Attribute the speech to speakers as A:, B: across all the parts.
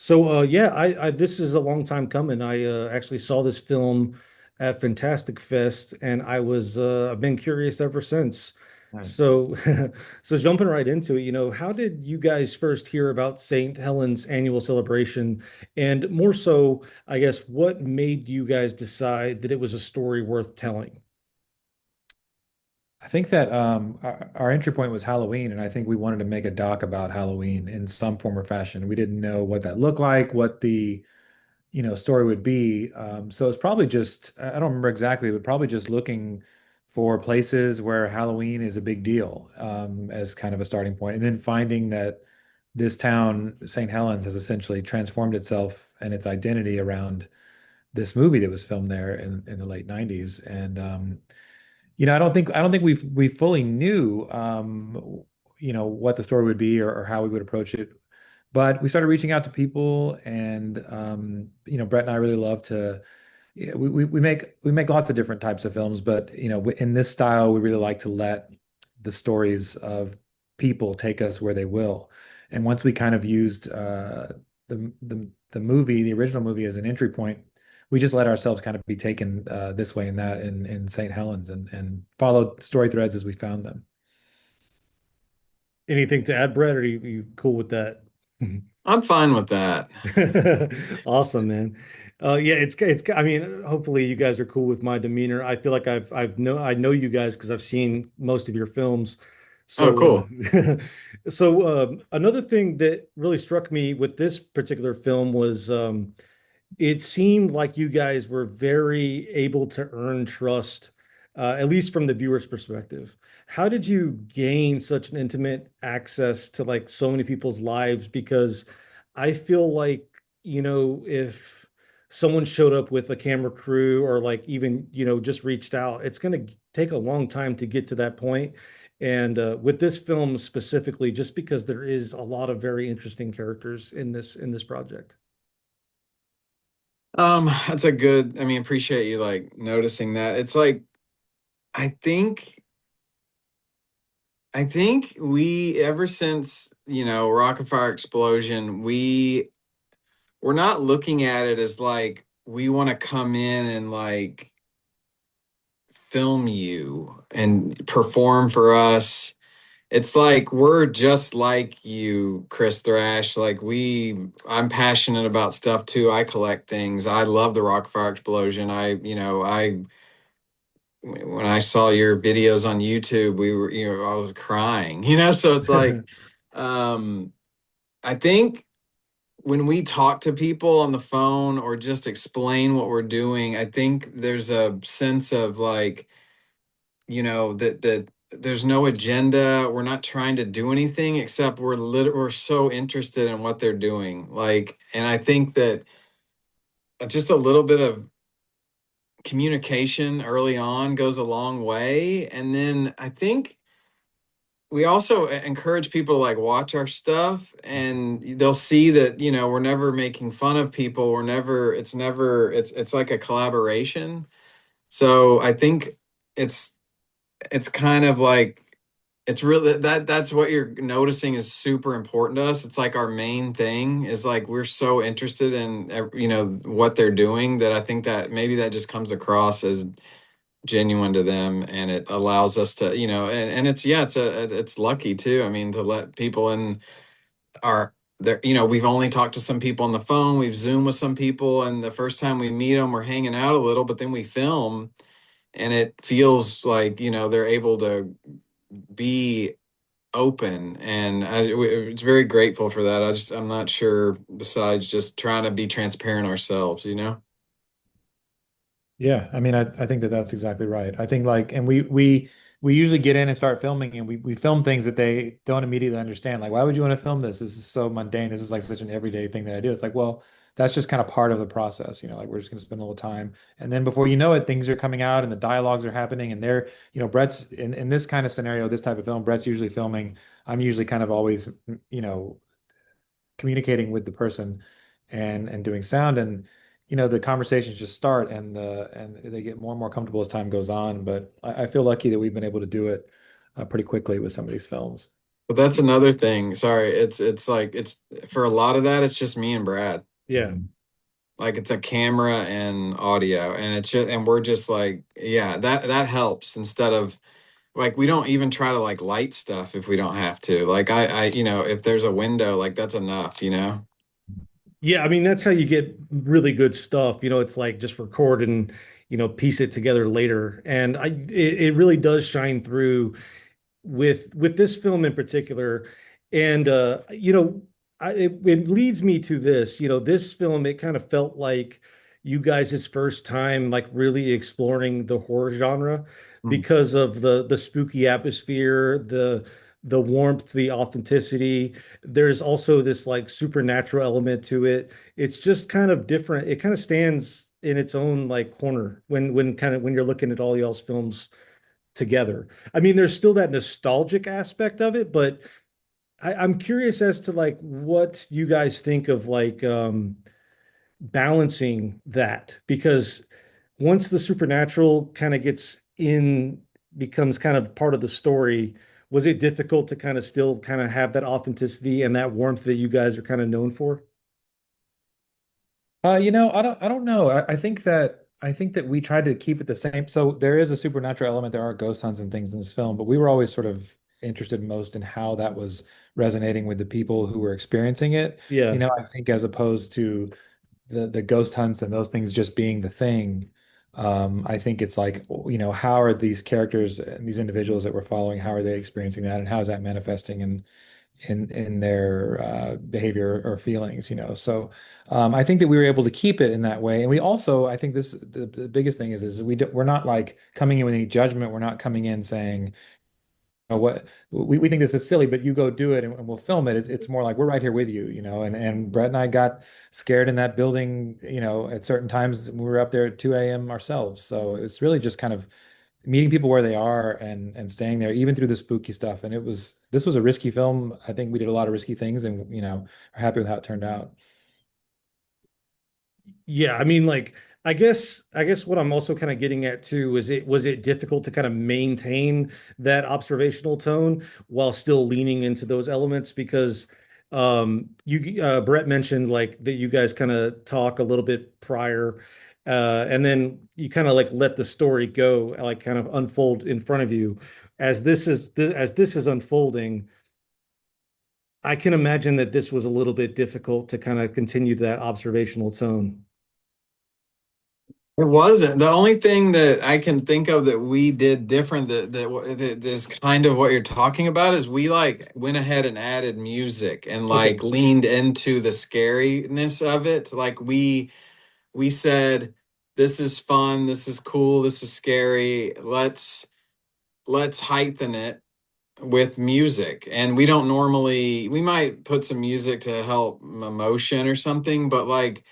A: Yeah, I this is a long time coming. I actually saw this film at Fantastic Fest, and I've been curious ever since.
B: Nice.
A: So, so jumping right into it, how did you guys first hear about St. Helens annual celebration? And more so, I guess, what made you guys decide that it was a story worth telling?
B: I think that our entry point was Halloween, and I think we wanted to make a doc about Halloween in some form or fashion. We didn't know what that looked like, what the story would be. So it's probably just I don't remember exactly, but probably just looking for places where Halloween is a big deal as kind of a starting point, and then finding that this town, St. Helens, has essentially transformed itself and its identity around this movie that was filmed there in the late 90s. And I don't think we fully knew what the story would be or how we would approach it. But we started reaching out to people, and Brett and I really love to. Yeah, we make lots of different types of films, but in this style, we really like to let the stories of people take us where they will. And once we kind of used the original movie as an entry point, we just let ourselves kind of be taken this way and that in St. Helens and followed story threads as we found them.
A: Anything to add, Brett? Or are you cool with that?
C: I'm fine with that.
A: Awesome, man. Yeah, it's. I mean, hopefully you guys are cool with my demeanor. I feel like I know you guys because I've seen most of your films.
B: Oh,
A: So,
B: cool.
A: another thing that really struck me with this particular film was it seemed like you guys were very able to earn trust, at least from the viewer's perspective. How did you gain such an intimate access to like so many people's lives? Because I feel like, if someone showed up with a camera crew or like even, just reached out, it's going to take a long time to get to that point. And with this film specifically, just because there is a lot of very interesting characters in this project.
B: That's a good, I mean, appreciate you like noticing that. It's like I think I think we ever since, Rocket Fire Explosion, we're not looking at it as like we want to come in and like film you and perform for us. It's like we're just like you, Chris Thrash. I'm passionate about stuff too. I collect things. I love the Rockfire Explosion. When I saw your videos on YouTube, I was crying, So it's like, um, I think when we talk to people on the phone or just explain what we're doing, I think there's a sense of like, that there's no agenda. We're not trying to do anything except we're so interested in what they're doing. Like, and I think that just a little bit of communication early on goes a long way. And then I think we also encourage people to like watch our stuff and they'll see that, we're never making fun of people. It's like a collaboration. So I think it's it's kind of like it's really that's what you're noticing is super important to us. It's like our main thing is like we're so interested in what they're doing that I think that maybe that just comes across as genuine to them, and it allows us to and it's yeah it's lucky too. I mean, to let people in our there. We've only talked to some people on the phone, we've zoomed with some people, and the first time we meet them we're hanging out a little, but then we film and it feels like they're able to be open, and it's very grateful for that. I'm not sure, besides just trying to be transparent ourselves. Yeah, I mean, I think that that's exactly right. I think like, and we usually get in and start filming, and we film things that they don't immediately understand. Like, why would you want to film this? This is so mundane. This is like such an everyday thing that I do. It's like, well, that's just kind of part of the process. Like we're just going to spend a little time, and then before you know it, things are coming out, and the dialogues are happening, and Brett's in this kind of scenario, this type of film, Brett's usually filming. I'm usually kind of always, you know, communicating with the person and doing sound, and the conversations just start, and they get more and more comfortable as time goes on. But I feel lucky that we've been able to do it pretty quickly with some of these films. But that's another thing. Sorry, it's like it's for a lot of that, it's just me and Brad.
A: Yeah.
B: Like it's a camera and audio, and it's just and we're just like, yeah, that helps instead of like we don't even try to like light stuff if we don't have to. Like if there's a window, like that's enough, you know?
A: Yeah, I mean that's how you get really good stuff. It's like just record and piece it together later. And it really does shine through with this film in particular. And it leads me to this. This film, it kind of felt like you guys' first time like really exploring the horror genre
B: Mm.
A: because of the spooky atmosphere, the warmth, the authenticity. There's also this like supernatural element to it. It's just kind of different. It kind of stands in its own like corner when you're looking at all y'all's films together. I mean, there's still that nostalgic aspect of it, but I'm curious as to like what you guys think of like balancing that because once the supernatural kind of becomes kind of part of the story, was it difficult to kind of still kind of have that authenticity and that warmth that you guys are kind of known for?
D: I don't know. I think that we tried to keep it the same. So there is a supernatural element. There are ghost hunts and things in this film, but we were always sort of interested most in how that was resonating with the people who were experiencing it.
A: Yeah.
D: I think as opposed to the ghost hunts and those things just being the thing. I think it's like, how are these characters and these individuals that we're following, how are they experiencing that, and how is that manifesting in their behavior or feelings, so I think that we were able to keep it in that way. And we also, I think the biggest thing is we're not like coming in with any judgment. We're not coming in saying, what we think this is silly, but you go do it and we'll film it. It's more like we're right here with you, and Brett and I got scared in that building, at certain times we were up there at 2 a.m. ourselves. So it's really just kind of meeting people where they are and staying there even through the spooky stuff. And this was a risky film. I think we did a lot of risky things and are happy with how it turned out.
A: Yeah, I mean, like, I guess what I'm also kind of getting at too is was it difficult to kind of maintain that observational tone while still leaning into those elements because you Brett mentioned like that you guys kind of talk a little bit prior and then you kind of like let the story go like kind of unfold in front of you as this is unfolding. I can imagine that this was a little bit difficult to kind of continue that observational tone.
B: It wasn't. The only thing that I can think of that we did different that is kind of what you're talking about is we like went ahead and added music and
A: Okay.
B: like leaned into the scariness of it. Like we said, this is fun, this is cool, this is scary. Let's heighten it with music. And we don't normally we might put some music to help emotion or something, but like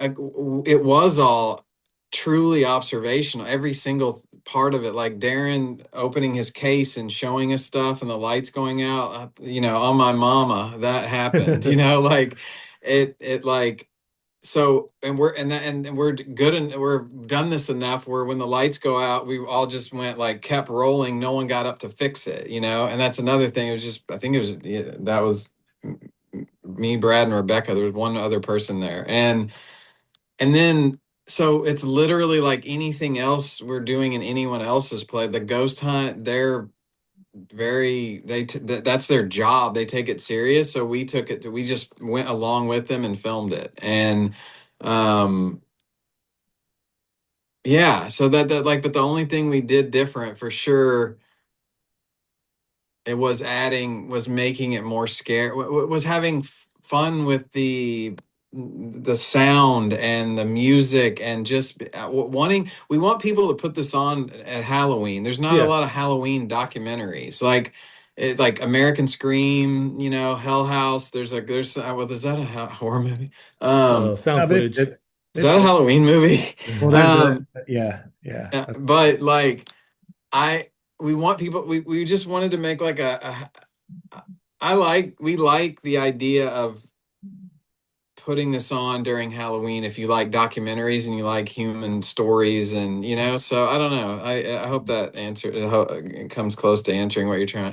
B: it was all truly observational. Every single part of it, like Darren opening his case and showing us stuff and the lights going out, on my mama, that happened, like it like so and we're good and we're done this enough where when the lights go out we all just went like kept rolling, no one got up to fix it, and that's another thing. It was just I think it was yeah, that was me, Brad, and Rebecca. There was one other person there, and then, so it's literally like anything else we're doing in anyone else's play. The ghost hunt, they're that's their job. They take it serious. So we just went along with them and filmed it. And, um, yeah, so that like, but the only thing we did different for sure, it was making it more scary, was having fun with the sound and the music and just wanting we want people to put this on at Halloween. There's not a
A: Yeah.
B: lot of Halloween documentaries like American Scream, Hell House. Well, is that a horror movie?
A: Found
D: No, but
A: footage.
B: Is that a
D: it's
B: Halloween movie?
D: well, there's yeah, yeah.
B: But like I we want people we just wanted to make like we like the idea of putting this on during Halloween if you like documentaries and you like human stories and so I don't know. I hope that answer it comes close to answering what you're trying.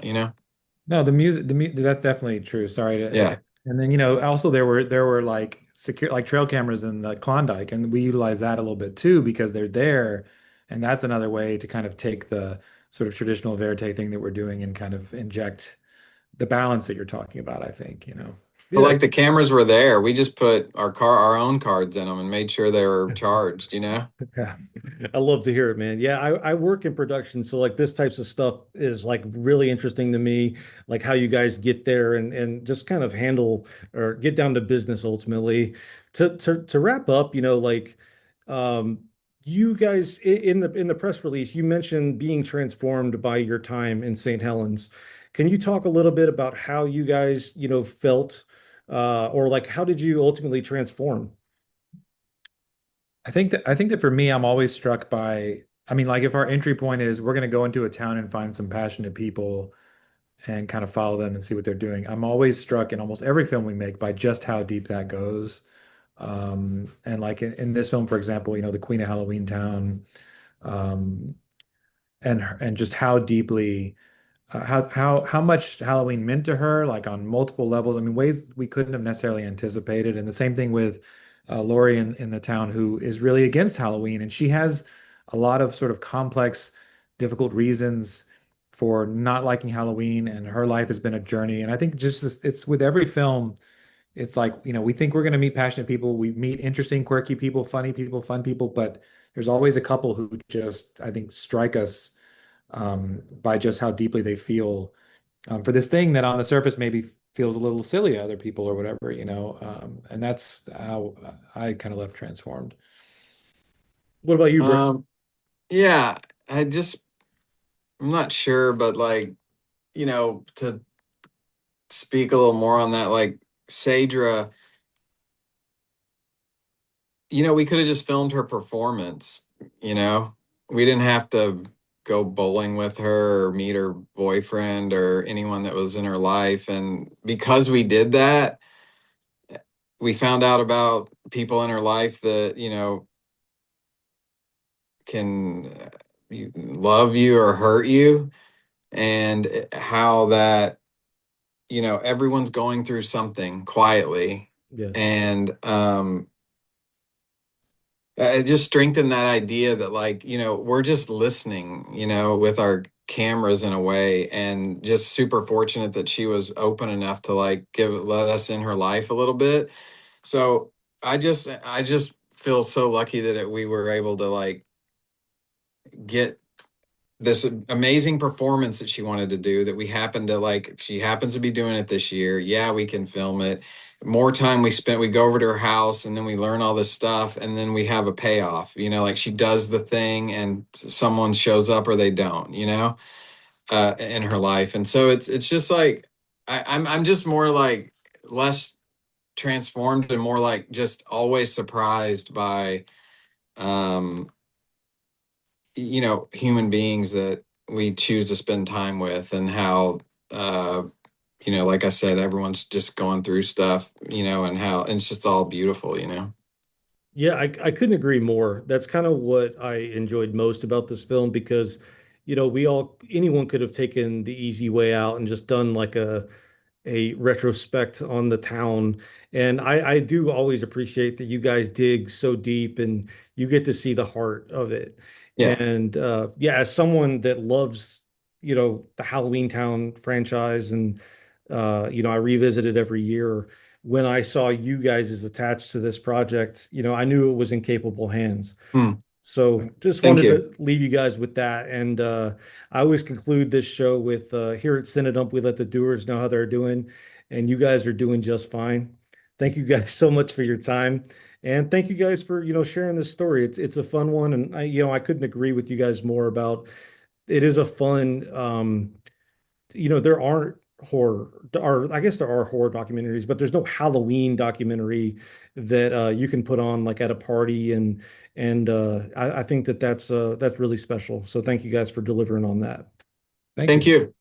D: No, that's definitely true. Sorry
B: Yeah.
D: and then also there were like secure like trail cameras in the Klondike, and we utilize that a little bit too because they're there, and that's another way to kind of take the sort of traditional verite thing that we're doing and kind of inject the balance that you're talking about, I think, you know.
B: But
A: Yeah,
B: like the cameras were there. We just put our own cards in them and made sure they were charged, you know?
D: Yeah.
A: I love to hear it, man. Yeah, I work in production, so like this types of stuff is like really interesting to me, like how you guys get there and just kind of handle or get down to business ultimately. To wrap up, like um you guys in the press release, you mentioned being transformed by your time in St. Helens. Can you talk a little bit about how you guys, felt or like how did you ultimately transform?
D: I think that for me, I'm always struck by, I mean, like if our entry point is we're going to go into a town and find some passionate people and kind of follow them and see what they're doing. I'm always struck in almost every film we make by just how deep that goes. And like in this film, for example, the Queen of Halloweentown, um, and just how deeply how much Halloween meant to her, like on multiple levels. I mean, ways we couldn't have necessarily anticipated. And the same thing with Lori in the town, who is really against Halloween, and she has a lot of sort of complex, difficult reasons for not liking Halloween, and her life has been a journey. And I think just it's with every film. It's like, we think we're going to meet passionate people. We meet interesting, quirky people, funny people, fun people, but there's always a couple who just, I think, strike us by just how deeply they feel for this thing that on the surface maybe feels a little silly to other people or whatever, and that's how I kind of left transformed.
A: What about you, Brad?
B: Um, yeah, I'm not sure, but like, to speak a little more on that, like Sadra, we could have just filmed her performance, you know? We didn't have to go bowling with her or meet her boyfriend or anyone that was in her life. And because we did that, we found out about people in her life that, can love you or hurt you, and how that, everyone's going through something quietly.
A: Yeah.
B: And it just strengthened that idea that, like, we're just listening, with our cameras in a way, and just super fortunate that she was open enough to like let us in her life a little bit. So I just feel so lucky that we were able to like get this amazing performance that she wanted to do, that we happen to like, she happens to be doing it this year. Yeah, we can film it. More time we spent, we go over to her house and then we learn all this stuff, and then we have a payoff, like she does the thing and someone shows up or they don't, in her life. And so it's just like I'm just more like less transformed and more like just always surprised by um human beings that we choose to spend time with, and how, uh, like I said, everyone's just going through stuff, and it's just all beautiful.
A: Yeah, I couldn't agree more. That's kind of what I enjoyed most about this film because, anyone could have taken the easy way out and just done like a retrospect on the town. And I do always appreciate that you guys dig so deep and you get to see the heart of it.
B: Yeah.
A: And yeah, as someone that loves, the Halloweentown franchise and I revisit it every year. When I saw you guys as attached to this project, I knew it was in capable hands.
B: Hmm.
A: So just
B: Thank
A: wanted
B: you.
A: to leave you guys with that. And I always conclude this show with here at CineDump, we let the doers know how they're doing, and you guys are doing just fine. Thank you guys so much for your time. And thank you guys for, sharing this story. It's a fun one. And I couldn't agree with you guys more about it is a fun there aren't horror or I guess there are horror documentaries, but there's no Halloween documentary that you can put on like at a party and I think that that's really special. So thank you guys for delivering on that.
D: Thank
B: Thank
D: you.
B: you.